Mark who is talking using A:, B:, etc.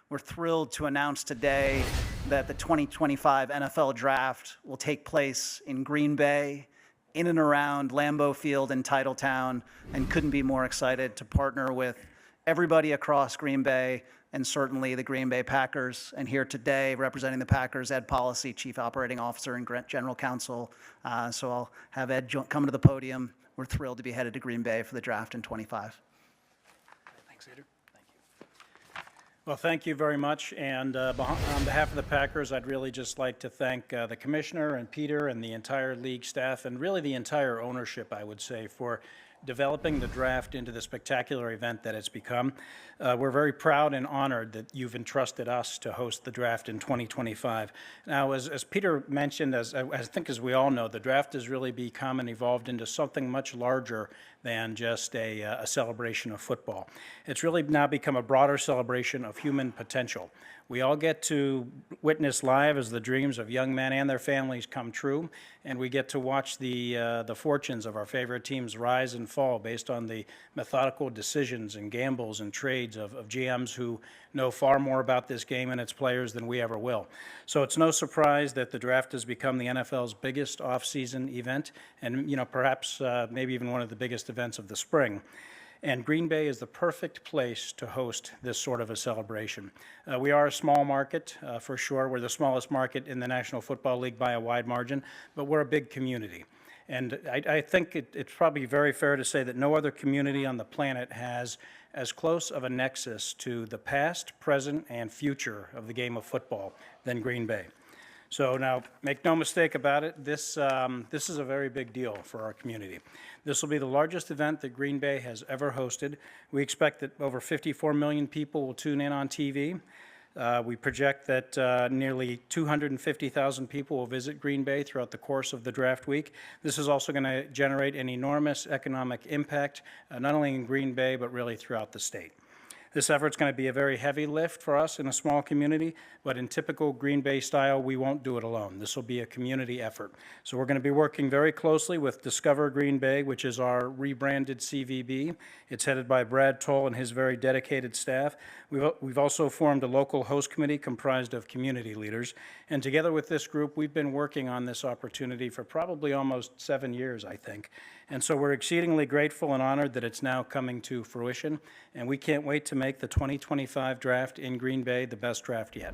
A: We're thrilled to announce today that the 2025 NFL Draft will take place in Green Bay, in and around Lambeau Field and Titletown, and couldn't be more excited to partner with everybody across Green Bay and certainly the Green Bay Packers. And here today, representing the Packers, Ed Policy, Chief Operating Officer and General Counsel. So I'll have Ed come to the podium. We're thrilled to be headed to Green Bay for the draft in 25.
B: Thanks, Andrew. Thank you. Well, thank you very much. And on behalf of the Packers, I'd really just like to thank the commissioner and Peter and the entire league staff and really the entire ownership, I would say, for developing the draft into the spectacular event that it's become. We're very proud and honored that you've entrusted us to host the draft in 2025. Now, as Peter mentioned, as we all know, the draft has really become and evolved into something much larger than just a celebration of football. It's really now become a broader celebration of human potential. We all get to witness live as the dreams of young men and their families come true, and we get to watch the fortunes of our favorite teams rise and fall based on the methodical decisions and gambles and trades of GMs who know far more about this game and its players than we ever will. So it's no surprise that the draft has become the NFL's biggest off-season event, and perhaps maybe even one of the biggest events of the spring. And Green Bay is the perfect place to host this sort of a celebration. We are a small market, for sure. We're the smallest market in the National Football League by a wide margin, but we're a big community. And I think it's probably very fair to say that no other community on the planet has as close of a nexus to the past, present, and future of the game of football than Green Bay. So now, make no mistake about it, this is a very big deal for our community. This will be the largest event that Green Bay has ever hosted. We expect that over 54 million people will tune in on TV. We project that nearly 250,000 people will visit Green Bay throughout the course of the draft week. This is also going to generate an enormous economic impact, not only in Green Bay, but really throughout the state. This effort's going to be a very heavy lift for us in a small community, but in typical Green Bay style, we won't do it alone. This will be a community effort. So we're going to be working very closely with Discover Green Bay, which is our rebranded CVB. It's headed by Brad Toll and his very dedicated staff. We've also formed a local host committee comprised of community leaders. And together with this group, we've been working on this opportunity for probably almost 7 years, I think. And so we're exceedingly grateful and honored that it's now coming to fruition. And we can't wait to make the 2025 draft in Green Bay the best draft yet.